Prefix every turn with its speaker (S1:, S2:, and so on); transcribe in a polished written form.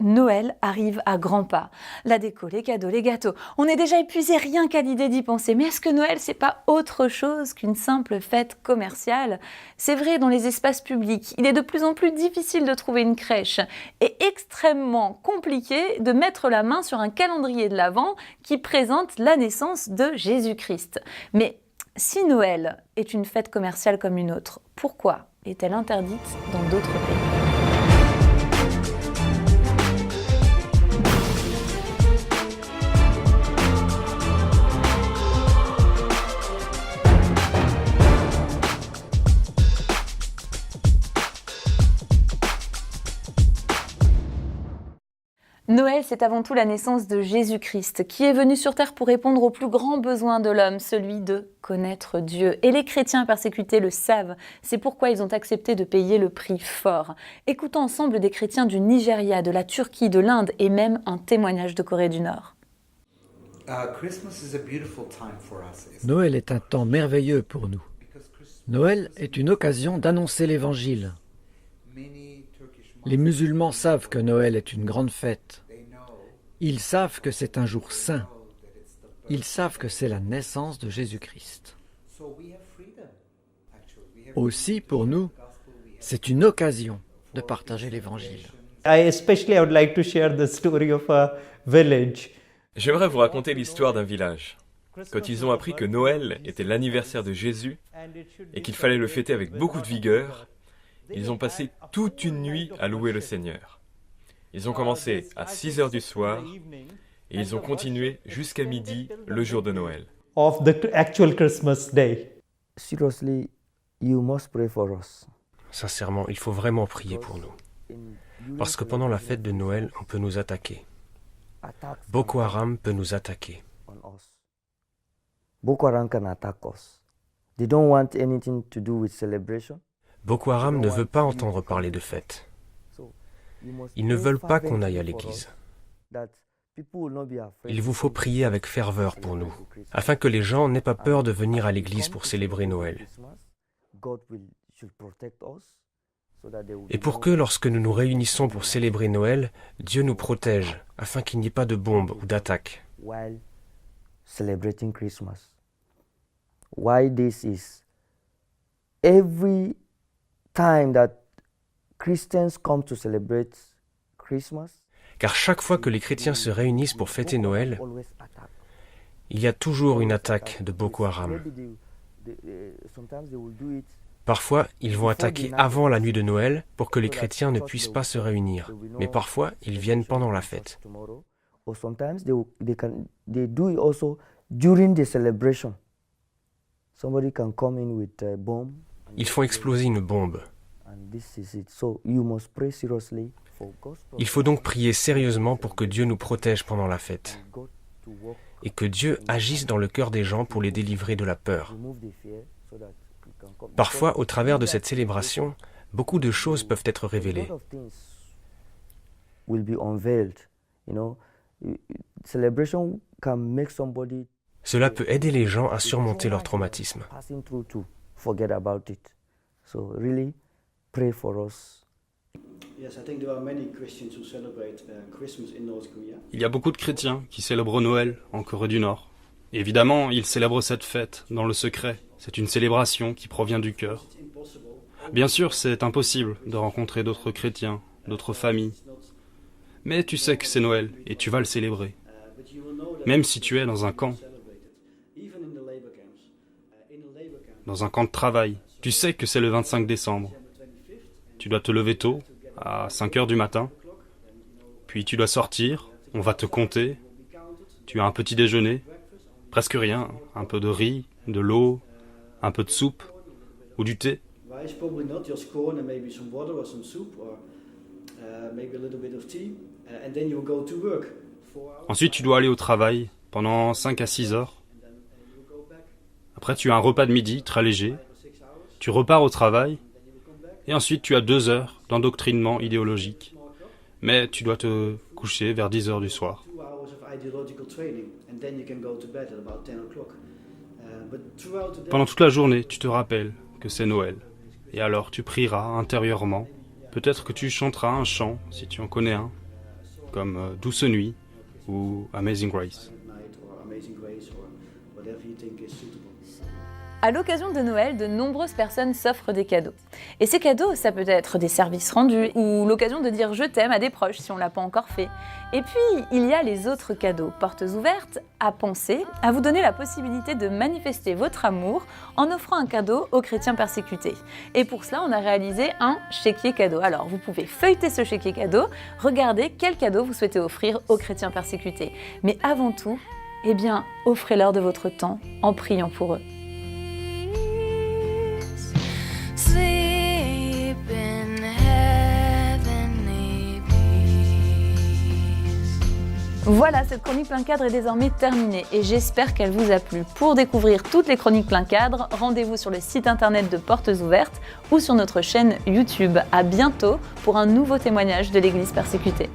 S1: Noël arrive à grands pas. La déco, les cadeaux, les gâteaux. On est déjà épuisé rien qu'à l'idée d'y penser. Mais est-ce que Noël, c'est pas autre chose qu'une simple fête commerciale? C'est vrai, dans les espaces publics, il est de plus en plus difficile de trouver une crèche et extrêmement compliqué de mettre la main sur un calendrier de l'Avent qui présente la naissance de Jésus-Christ. Mais si Noël est une fête commerciale comme une autre, pourquoi est-elle interdite dans d'autres pays? Noël, c'est avant tout la naissance de Jésus-Christ, qui est venu sur terre pour répondre au plus grand besoin de l'homme, celui de connaître Dieu. Et les chrétiens persécutés le savent, c'est pourquoi ils ont accepté de payer le prix fort. Écoutons ensemble des chrétiens du Nigeria, de la Turquie, de l'Inde et même un témoignage de Corée du Nord.
S2: Noël est un temps merveilleux pour nous. Noël est une occasion d'annoncer l'Évangile. Les musulmans savent que Noël est une grande fête. Ils savent que c'est un jour saint. Ils savent que c'est la naissance de Jésus-Christ. Aussi, pour nous, c'est une occasion de partager l'Évangile.
S3: I would like to share the story of a village.
S4: J'aimerais vous raconter l'histoire d'un village. Quand ils ont appris que Noël était l'anniversaire de Jésus et qu'il fallait le fêter avec beaucoup de vigueur, ils ont passé toute une nuit à louer le Seigneur. Ils ont commencé à 6 heures du soir et ils ont continué jusqu'à midi le jour de Noël.
S3: Of the actual Christmas day.
S5: Seriously, you must pray for us.
S6: Sincèrement, il faut vraiment prier pour nous. Parce que pendant la fête de Noël, on peut nous attaquer. Boko Haram peut nous attaquer.
S5: Boko Haram can attack us. They don't want anything to do with celebration.
S6: Boko Haram ne veut pas entendre parler de fête. Ils ne veulent pas qu'on aille à l'église. Il vous faut prier avec ferveur pour nous, afin que les gens n'aient pas peur de venir à l'église pour célébrer Noël. Et pour que, lorsque nous nous réunissons pour célébrer Noël, Dieu nous protège, afin qu'il n'y ait pas de bombes ou d'attaques.
S5: Why this is every time that Christians come to celebrate Christmas,
S6: Car chaque fois que les chrétiens se réunissent pour fêter Noël, il y a toujours une attaque de Boko Haram. Parfois, ils vont attaquer avant la nuit de Noël pour que les chrétiens ne puissent pas se réunir. Mais parfois, ils viennent pendant la fête.
S5: or sometimes they do it also during the celebration. Somebody can come in with a bomb.
S6: Ils font exploser une bombe.
S5: And this is it. So you must pray seriously for God's
S6: Il faut donc prier sérieusement pour que Dieu nous protège pendant la fête
S5: God to work,
S6: et que Dieu agisse dans le cœur des gens pour les délivrer de la peur.
S5: remove the fear so that you can come.
S6: Parfois, au travers de cette célébration, beaucoup de choses peuvent être
S5: A
S6: révélées.
S5: lot of things will be unveiled. Celebration can make somebody
S6: Cela peut aider les gens à surmonter leur traumatisme.
S5: passing through to forget about it. So really pray for us.
S7: Yes, I think there are many Christians who celebrate Christmas in North Korea.
S8: Il y a beaucoup de chrétiens qui célèbrent Noël en Corée du Nord. Et évidemment, ils célèbrent cette fête dans le secret. C'est une célébration qui provient du cœur. Bien sûr, c'est impossible de rencontrer d'autres chrétiens, d'autres familles. Mais tu sais que c'est Noël et tu vas le célébrer. Même si tu es dans un camp, dans un camp de travail, tu sais que c'est le 25 décembre. Tu dois te lever tôt, à 5 heures du matin. Puis tu dois sortir, on va te compter. Tu as un petit déjeuner, presque rien, un peu de riz, de l'eau, un peu de soupe ou du thé.
S7: Rice probably not, just corn and maybe some water or some soup or maybe a little bit of tea. And then you will go to work. 4 hours.
S8: Ensuite, tu dois aller au travail pendant 5 à 6 heures. Après, tu as un repas de midi très léger. Tu repars au travail. Et ensuite, tu as 2 heures d'endoctrinement idéologique. Mais tu dois te coucher vers 10 heures du soir.
S7: 2 hours of ideological training and then you can go to bed at about 10 o'clock. But throughout the day,
S8: Pendant toute la journée, tu te rappelles que c'est Noël. Et alors, tu prieras intérieurement. Peut-être que tu chanteras un chant, si tu en connais un. comme Douce Nuit ou Amazing Grace.
S7: Night or Amazing Grace or whatever you think is suitable.
S1: À l'occasion de Noël, de nombreuses personnes s'offrent des cadeaux. Et ces cadeaux, ça peut être des services rendus ou l'occasion de dire « je t'aime » à des proches si on ne l'a pas encore fait. Et puis, il y a les autres cadeaux, portes ouvertes, à penser, à vous donner la possibilité de manifester votre amour en offrant un cadeau aux chrétiens persécutés. Et pour cela, on a réalisé un chéquier cadeau. Alors, vous pouvez feuilleter ce chéquier cadeau, regarder quel cadeau vous souhaitez offrir aux chrétiens persécutés. Mais avant tout, eh bien, offrez-leur de votre temps en priant pour eux. Voilà, cette chronique plein cadre est désormais terminée et j'espère qu'elle vous a plu. Pour découvrir toutes les chroniques plein cadre, rendez-vous sur le site internet de Portes Ouvertes ou sur notre chaîne YouTube. À bientôt pour un nouveau témoignage de l'Église persécutée.